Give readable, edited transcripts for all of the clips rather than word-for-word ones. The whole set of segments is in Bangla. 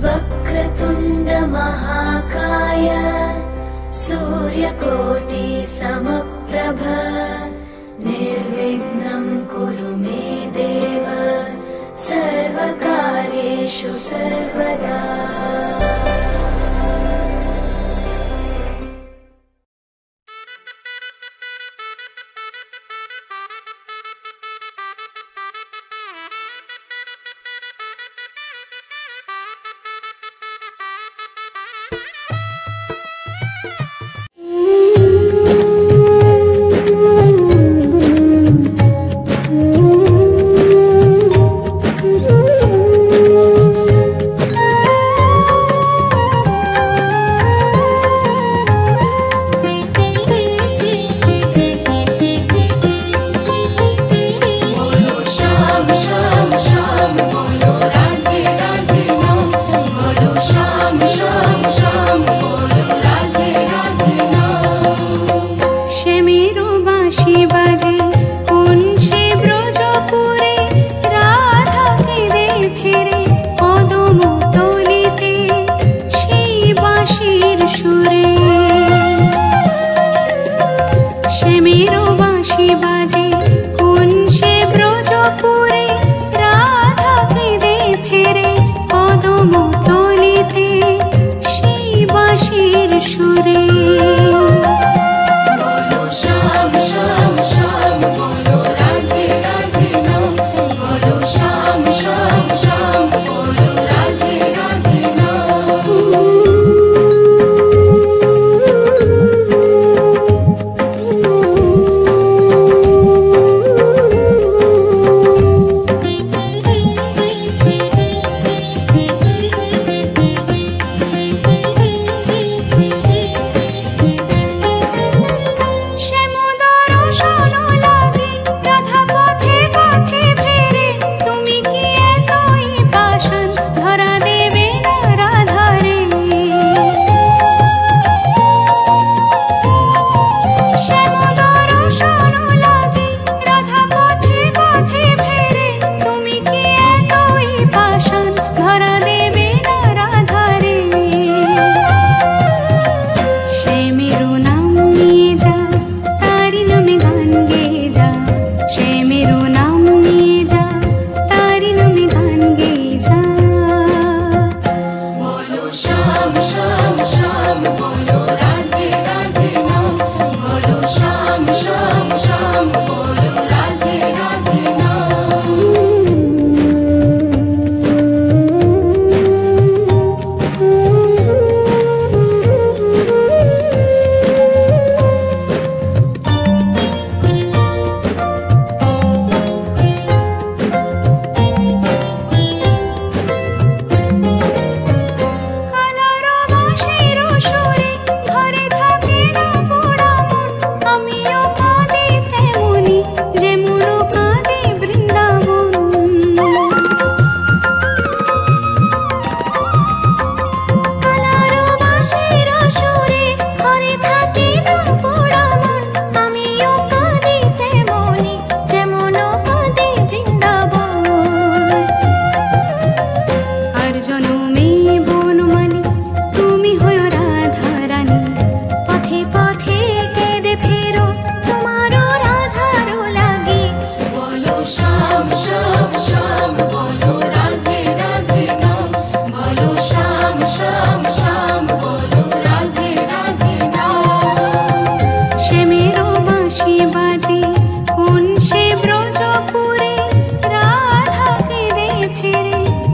वक्रतुण्ड महाकाय सूर्यकोटि समप्रभ निर्विघ्नं कुरु मे देव सर्वकार्येषु सर्वदा।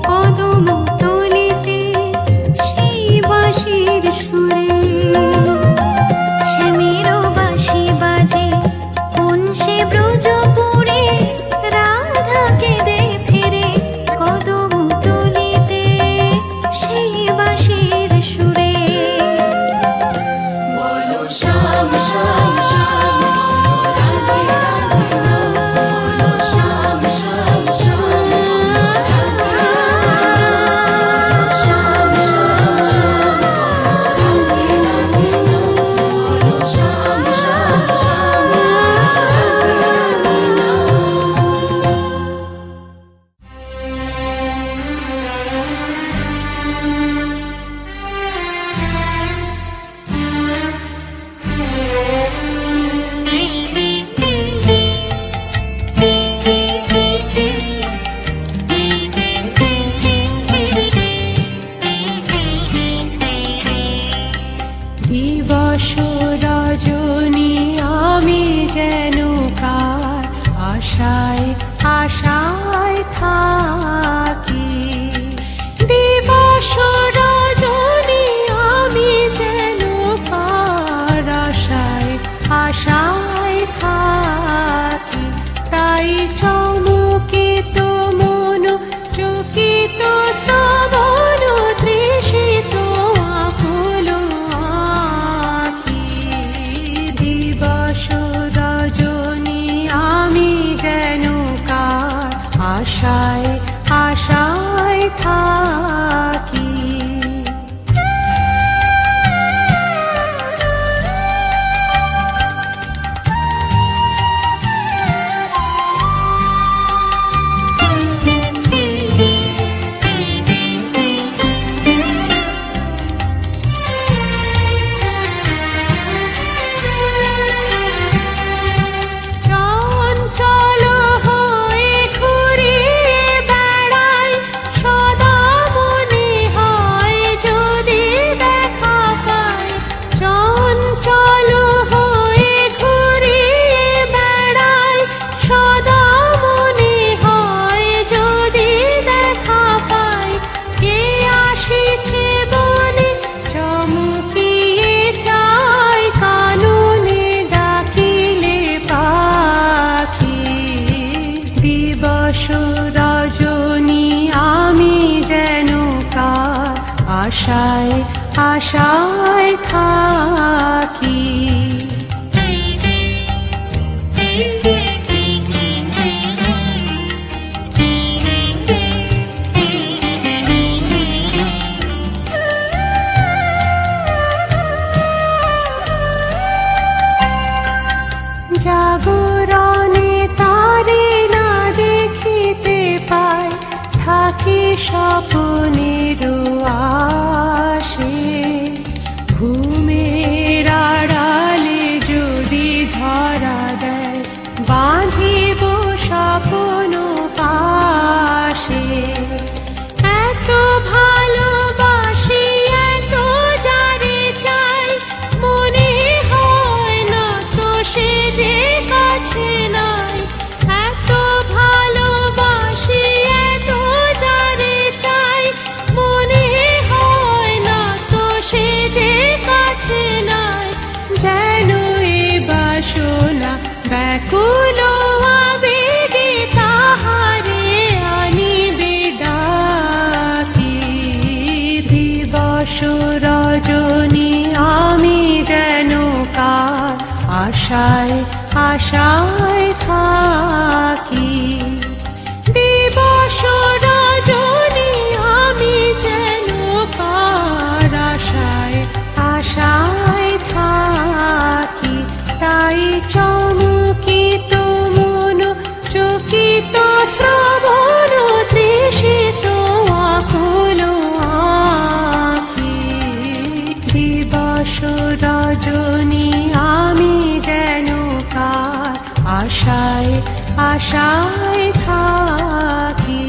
পদম তলিতে আশায় আশায় থাকি। জাগরণে তারে না দেখিতে পাই, থাকি স্বপ্নের আশে। ঘুমের আড়ালে যদি ধরা দেয়, বাঁধিব স্বপ্ন পাশে। এত ভালোবাসি, এত যারে চাই, মনে হয় না তো সে যে কাছে নাই। এত ভালোবাসি, এত যারে চাই, মনে হয় না তো সে যে কাছে নাই। যেন এ বাসনা ব্যাকুল আবেগে তাহারে আনিবে ডাকি। দিবস রজনী আমি যেন কার আশায় আশায় থাকি। দিবস রজনী আমি যেন কার আশায় আশায় থাকি। তাই চমকিত মন, চকিত শ্রবণ, তৃষিত আকুল আঁখি। দিবস রজনী আমি যেন কার আশায় আশায় থাকি।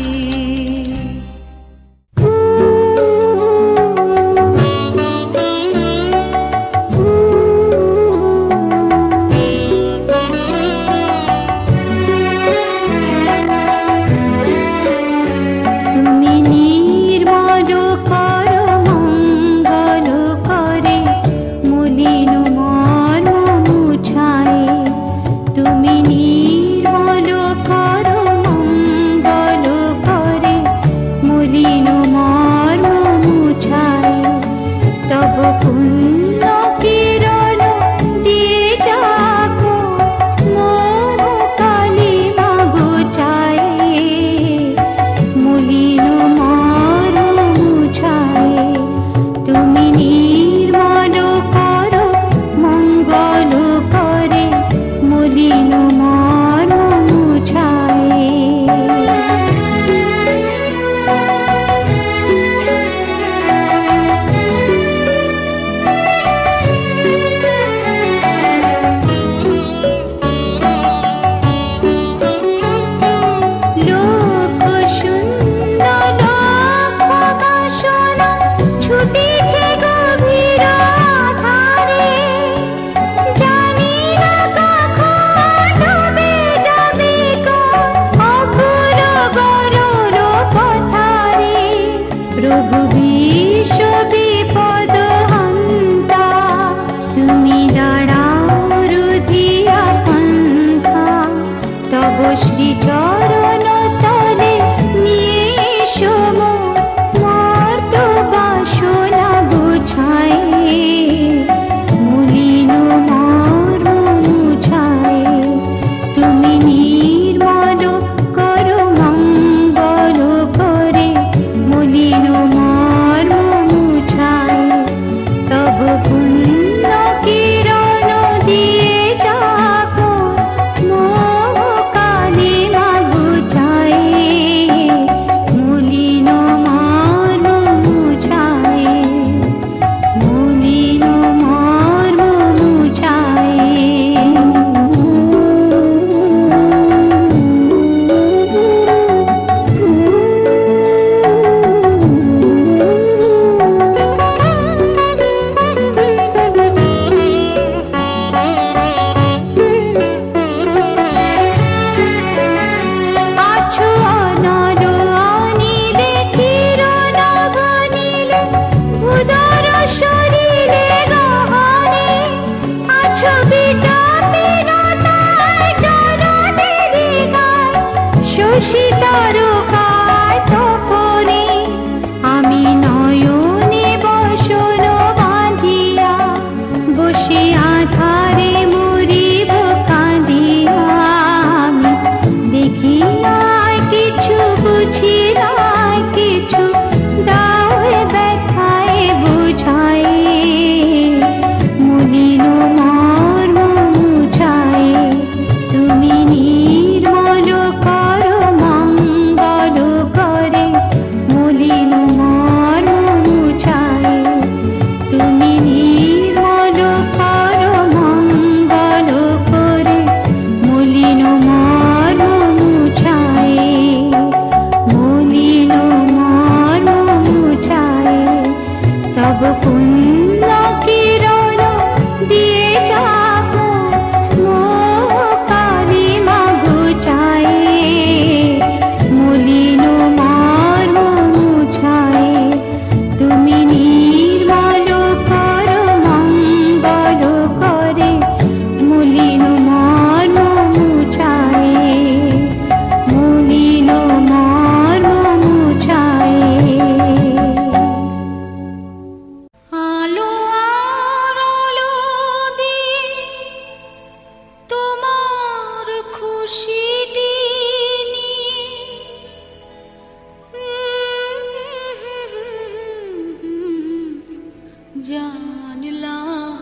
জানলাম।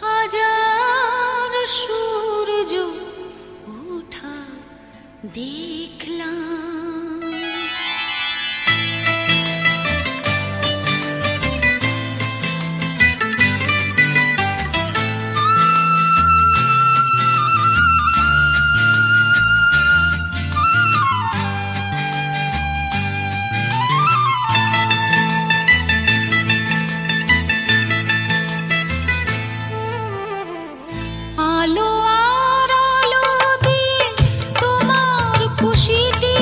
হাজার সূর্য ওঠা দেখলাম। আলো আর আলো দিয়ে তোমার খুশিটি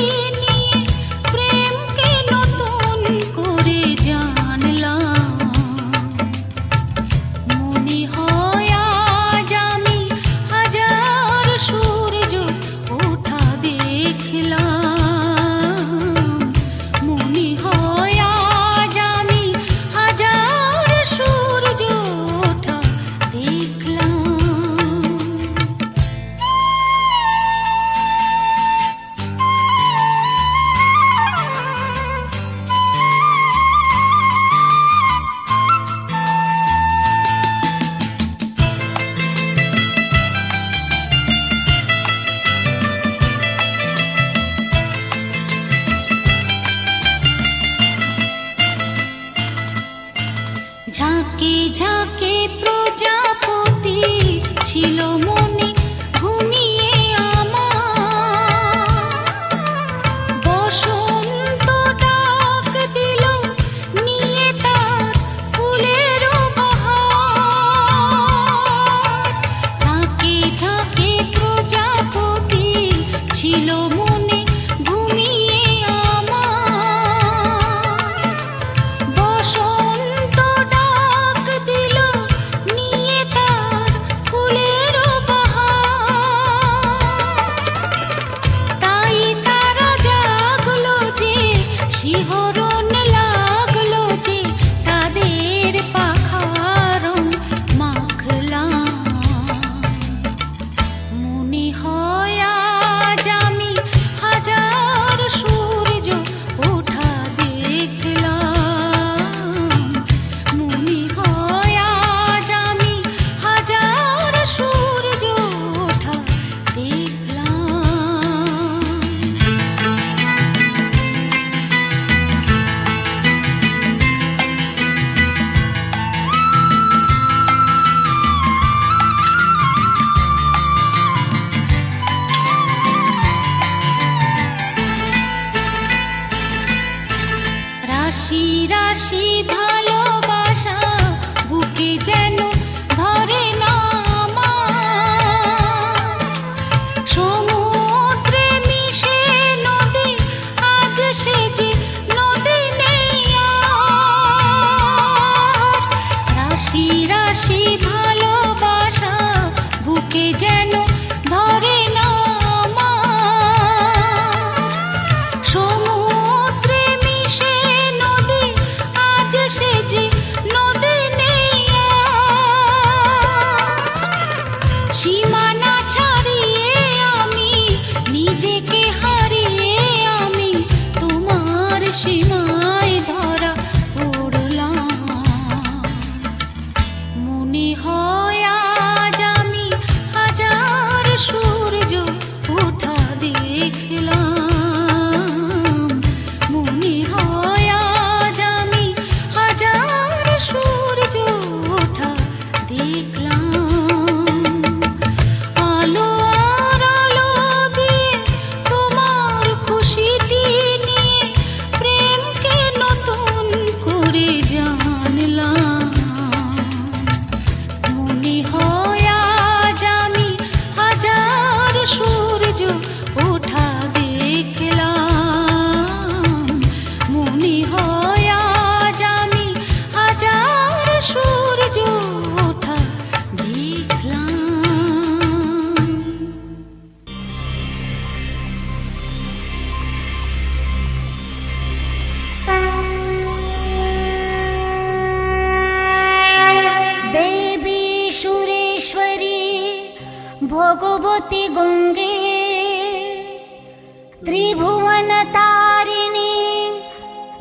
তারিণী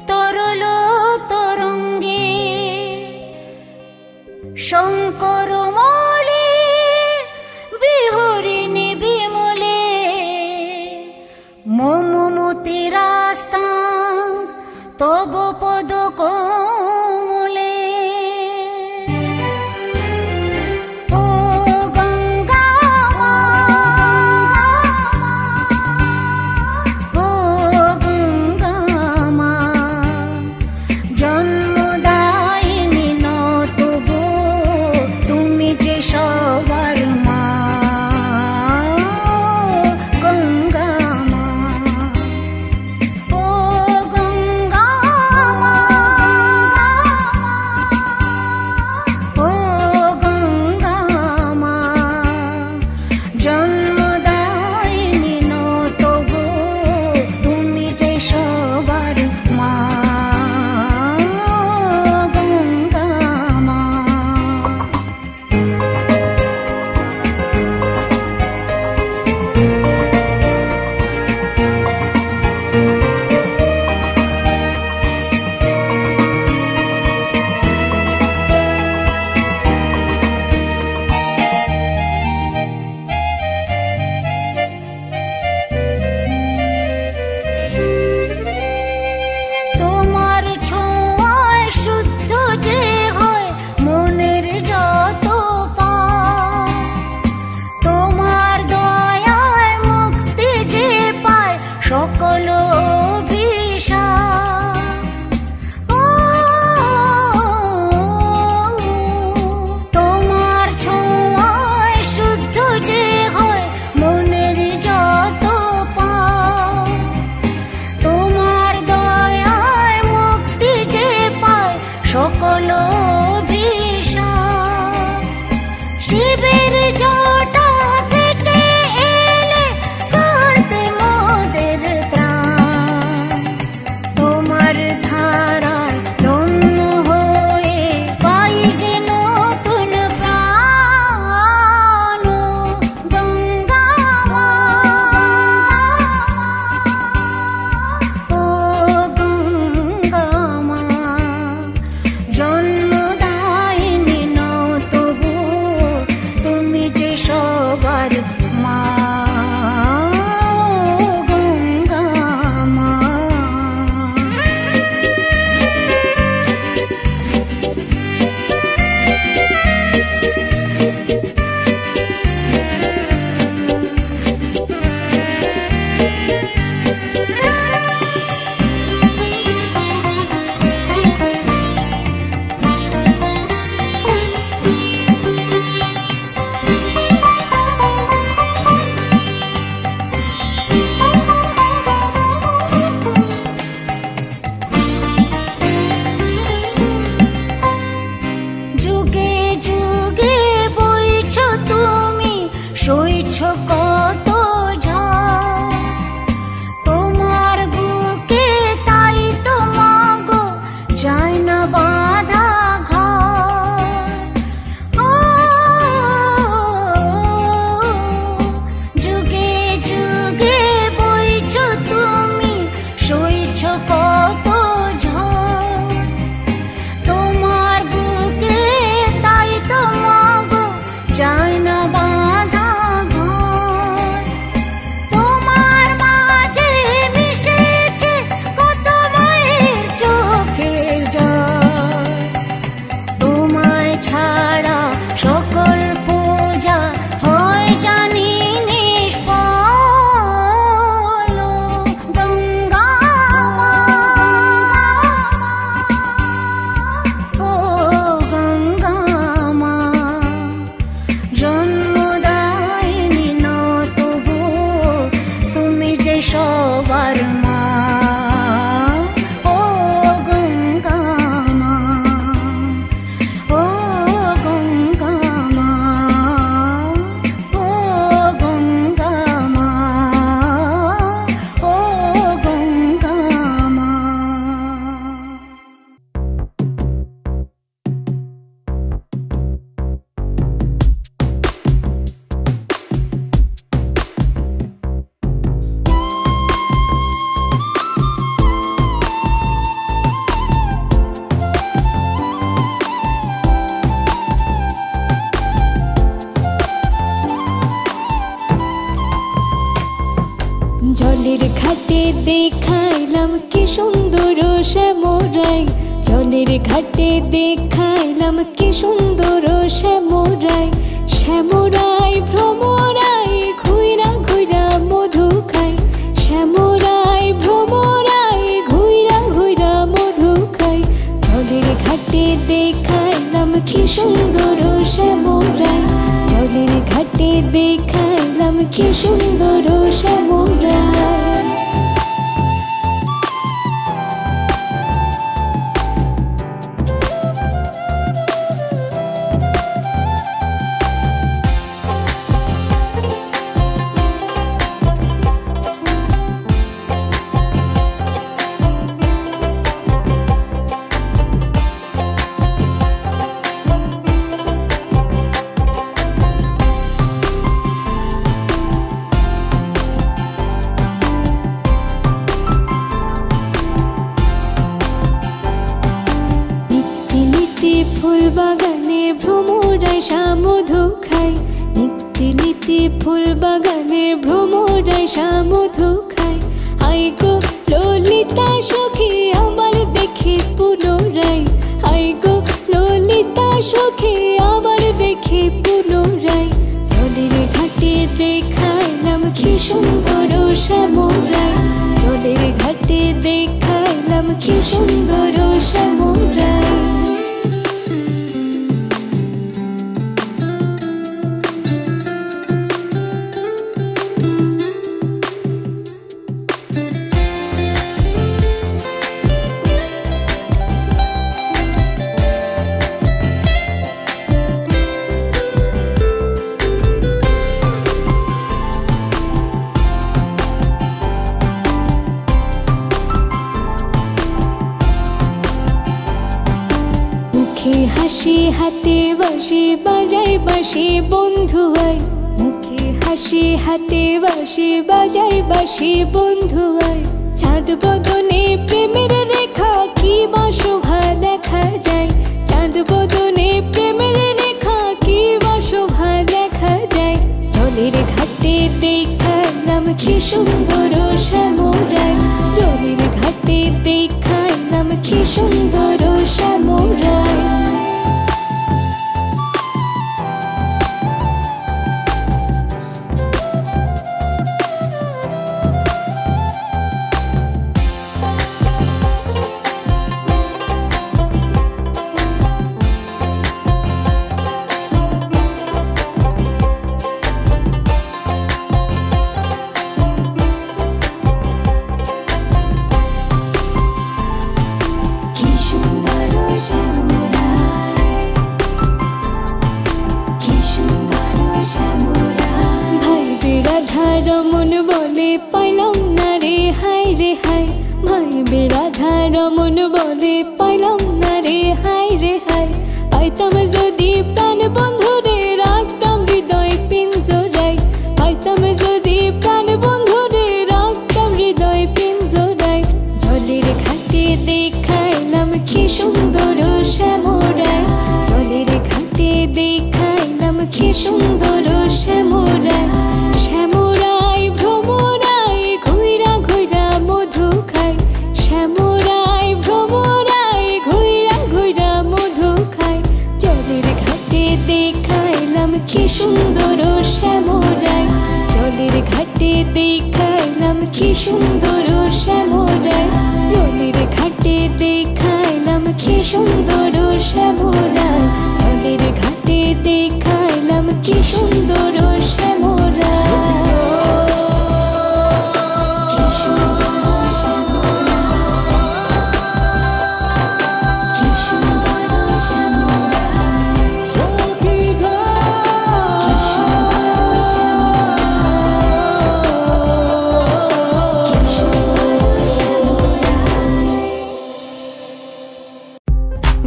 তরল তরঙ্গে শঙ্কর মৌলি বিহরিণী বিমলে মমমতি রাস্তা তব পদ কোমলে ও গঙ্গা ও গঙ্গা মা জন্মদায়িনী নত গো তুমি যে সবার মা গঙ্গা মা ও গঙ্গা মা ও গঙ্গা মা জন্মদায়িনী নত গো তুমি যে সবার মা গঙ্গা মা তোমার ছোঁয়ায় শুদ্ধ যে হয় মনের যত পাপ তোমার দয়ায় মুক্তি যে পায় সকল অভিশাপ ও তোমার ছোঁয়ায় শুদ্ধ যে হয় মনের যত পাপ তোমার দয়ায় মুক্তি যে পায় সকল অভিশাপ শিবের জটা থেকে এলে করতে মোদের ত্রাণ তোমার ধারায় ধন্য হয়ে পাই যে নতুন প্রাণ গঙ্গা মা ও গঙ্গা মা জন্মদায়িনী নত গো তুমি যে সবার মা গঙ্গা মা যুগে যুগে বইছ তুমি সইছ কত ঝড় তোমার বুকে তাই তো মাগো যায় না বাধা ঘর ও যুগে যুগে বইছ তুমি সইছ কত ঝড় তোমার বুকে তাই তো মাগো যায় না বাধা ঘর তোমার মাঝে মিশেছে কত মায়ের চোখের জল তোমায় ছাড়া সকল পূজা হয় জানি নিষ্ফল গঙ্গা মা ও গঙ্গা মা জন্মদায়িনী নত গো তুমি যে সবার মা ও গঙ্গা মা ও গঙ্গা মা ও গঙ্গা মা ও গঙ্গা মা জলের ঘাটে দেখাইলাম কি সুন্দর শ্যামরাই, জলের ঘাটে দেখাইলাম কি সুন্দর শ্যামরাই। শ্যামরাই ভ্রমরাই ঘুইরা ঘুইরা মধু খাই, শ্যামরাই ভ্রমরাই ঘুইরা ঘুইরা মধু খাই। জলের ঘাটে দেখাইলাম কি সুন্দর শ্যামরাই, জলের ঘাটে দেখাইলাম কি সুন্দর শ্যামরাই। ফুল বাগানে ভ্রমরাই মধু খাই, নিত্যি নিত্যি ফুল বাগানে ভ্রমরাই মধু খাই। আই গো ললিতা সখী আমার দেখি পুনরাই, আই গো ললিতা সখী আমার দেখি পুনরাই। জলের ঘাটে দেখাইলাম কি সুন্দর শ্যামরাই, জলের ঘাটে দেখাইলাম কি সুন্দর শ্যামরাই। হাসি হাতে বাঁশি বাজাই বাঁশি বন্ধু আয়, মুখে হাসি হাতে বাঁশি বাজাই বাঁশি বন্ধু আয়। চাঁদ বদনে প্রেমের রেখা কি বা শোভা দেখা যায়, চাঁদ বদনে প্রেমের রেখা কি বা শোভা দেখা যায়। জলের ঘাটে দেখাইলাম কি সুন্দর শ্যামরাই, জলের ঘাটে দেখাইলাম কি সুন্দর শ্যামরাই। রমন বলে পাইলাম না রে হায় রে হায়, ভাই বেড়াধা রমন বলে পাইলাম না রে হায় রে হায়। পাইতাম যদি প্রাণ বন্ধুরে রাখতাম হৃদয় পিঞ্জরাই, পাইতাম যদি প্রাণ বন্ধুরে রাখতাম হৃদয় পিঞ্জরাই। জলের ঘাটে দেখাইলাম কি সুন্দর শ্যামরাই, জলের ঘাটে দেখাইলাম কি সুন্দর শ্যামরাই। শ্যামরাই ভ্রমরাই ঘুইরা ঘুইরা মধু খাই, শ্যামরাই ভ্রমরাই ঘুইরা ঘুইরা মধু খাই। জলের ঘাটে দেখাইলাম কি সুন্দর শ্যামরাই, জলের ঘাটে দেখাইলাম কি সুন্দর শ্যামরাই, জলের ঘাটে দেখাইলাম কি সুন্দর শ্যামরাই, জলের ঘাটে দেখাইলাম কি সুন্দর শ্যামরাই।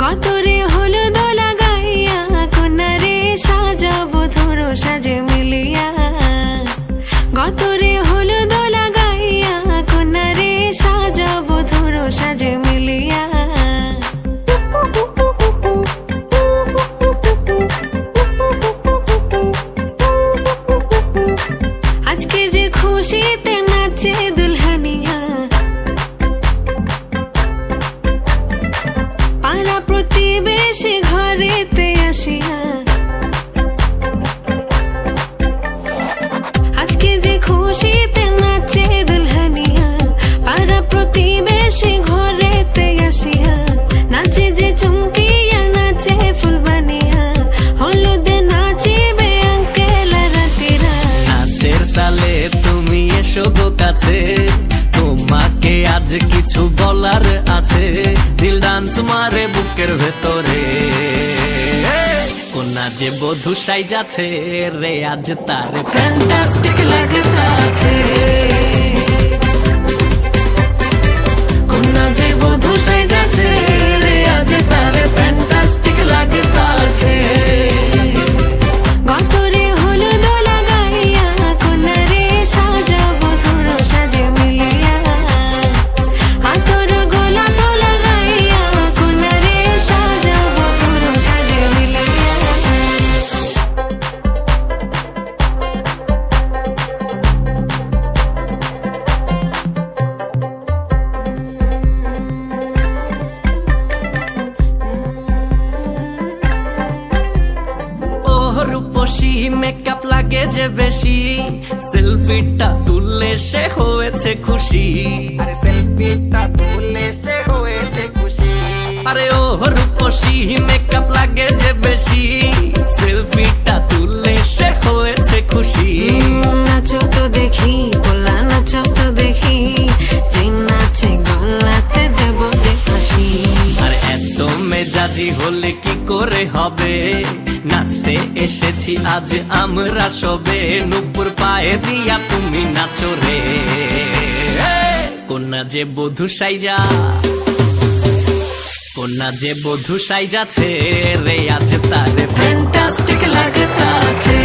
গতরে হলুদ লাগাইয়া কন্যারে সাজাবো ধরো সাজে মিলিয়া, গতরে হলুদ লাগাইয়া কন্যারে সাজাবো ধরো সাজে মিলিয়া। আজকে যে খুশিতে নাচ नाचे दुल्हनिया पारा प्रतिवेशी घरेते आसिया आज के जे खुशीते नाचे दुल्हनिया पारा प्रतिवेशी घरेते आसिया नाचे जे चुमकिया नाचे फुलबानिया हलुदे नाचिबे आंकेल रातिरा नाचेर ताले তুমি এসো গো কাছে তোমাকে আজ কিছু বলার আছে দিল ডান্স মারে বুকের ভেতরে কোনা যে বধূ সাইজাছে রে আজ তার ফ্যান্টাস্টিক লাগতাছে কোনা যে বধূ সাইজাছে রে আজ তার ফ্যান্টাস্টিক লাগতাছে গতরে হলুদ লাগাইয়া কোনারে সাজাবো ধরো সাজে মিলিয়া হাতর গোলাপ লাগাইয়া কোনারে সাজাবো ধরো সাজে মিলিয়া রূপসী মেকআপ লাগে যে বেশি সেলফিটা তুললে সে হয়েছে খুশি আরে সেলফিটা তুললে সে হয়েছে খুশি আরে ও রূপসী মেকআপ লাগে যে বেশি সেলফিটা তুললে সে হয়েছে খুশি নাচো তো দেখি গোলা নাচো তো দেখি যে নাচে গলাতে দেব যে হাসি আর এত মেজাজি হলে কি করে হবে নাচতে এসেছি আজ আমরা সবে নুপুর পায়ে দিয়া তুমি নাচো রে কোনা যে বধূ সাইজা কোনা যে বধূ সাইজাছে রে আজ তার ফ্যান্টাস্টিক লাগতাছে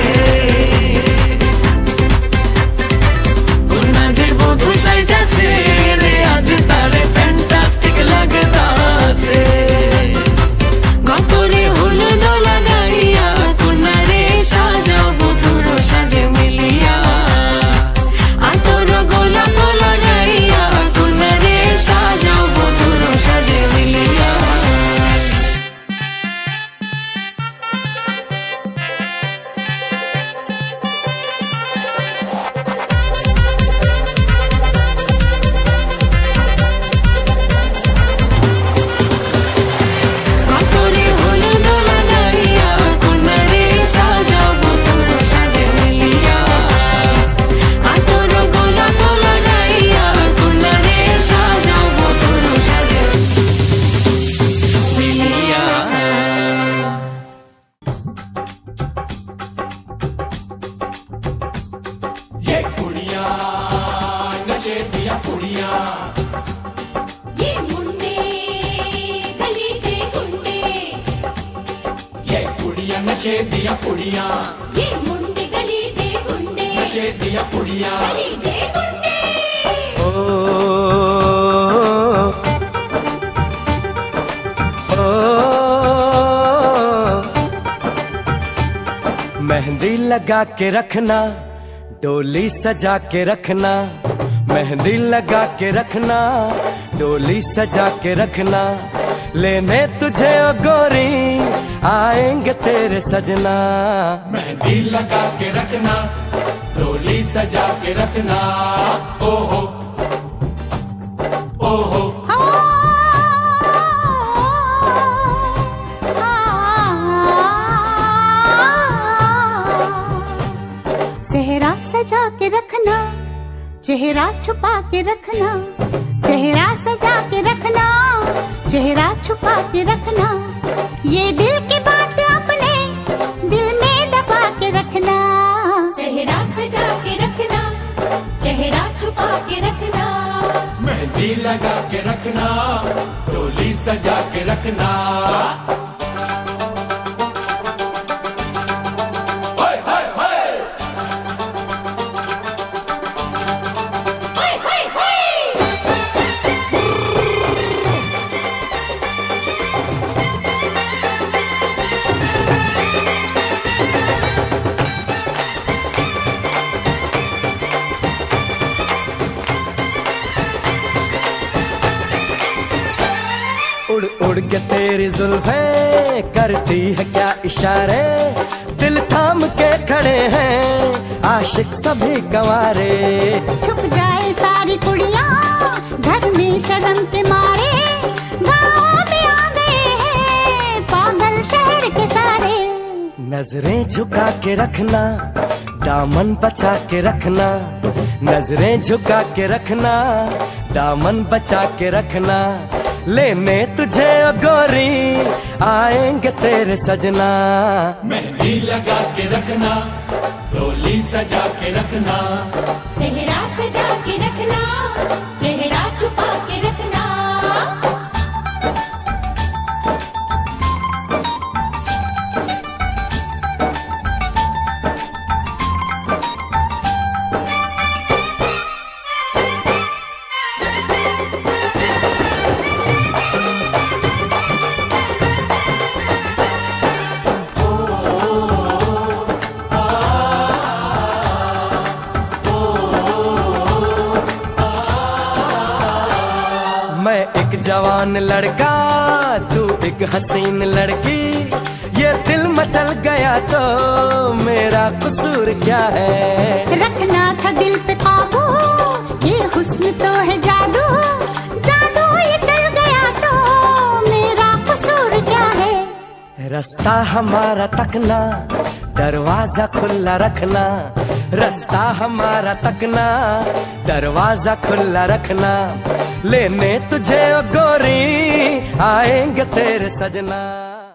কোনা যে বধূ সাইজাছে রে আজ তার ফ্যান্টাস্টিক লাগতাছে গতরে হলুদ লাগাইয়া কোনারে সাজাবো ধরো সাজে মিলিয়া আতর গোলাপ লাগাইয়া কোনারে সাজাবো ধরো সাজে মিলিয়া গতরে হলুদ লাগাইয়া কোনারে সাজাবো ধরো সাজে মিলিয়া আতর গোলাপ লাগাইয়া কোনারে সাজাবো ধরো সাজে মিলিয়া ये कुड़िया नशे दिया कुड़िया ये मुंडे गली दे गुंडे ये कुड़िया नशे दिया कुड़िया ये मुंडे गली दे गुंडे नशे दिया कुड़िया गली दे गुंडे मेहंदी लगा के रखना डोली सजा के रखना मेहंदी लगा के रखना डोली सजा के रखना लेने तुझे ओ गोरी आएंगे तेरे सजना मेहंदी लगा के रखना डोली सजा के रखना ओहो ओहो सेहरा सजा के रखना चेहरा छुपा के रखना सेहरा सजा के रखना चेहरा छुपा के रखना ये दिल की बात अपने दिल में दबा के रखना सेहरा सजा के रखना चेहरा छुपा के रखना मेहंदी लगा के रखना डोली सजा के रखना उड़ के तेरी जुल्फें करती है क्या इशारे, दिल थाम के खड़े हैं आशिक सभी गंवारे। छुप जाए सारी कुड़ियाँ घर में शर्म के मारे, गाँव में आ गए हैं पागल शहर के सारे। नजरें झुका के रखना, दामन बचा के रखना, नजरें झुका के रखना, दामन बचा के रखना। लेने तुझे ओ गोरी आएंगे तेरे सजना। मेहंदी लगा के रखना, डोली सजा के रखना, सेहरा सजा के रखना, चेहरा छुपा के रखना। मैं एक जवान लड़का, तू एक हसीन लड़की, ये दिल मचल गया तो मेरा कसूर क्या है। रखना था दिल पे काबू, ये हुस्न तो है जादू, जादू ये चल गया तो मेरा कसूर क्या है। रास्ता हमारा तकना, दरवाजा खुला रखना, रास्ता हमारा तकना, दरवाजा खुला रखना। लेने तुझे ओ गोरी आएंगे तेरे सजना।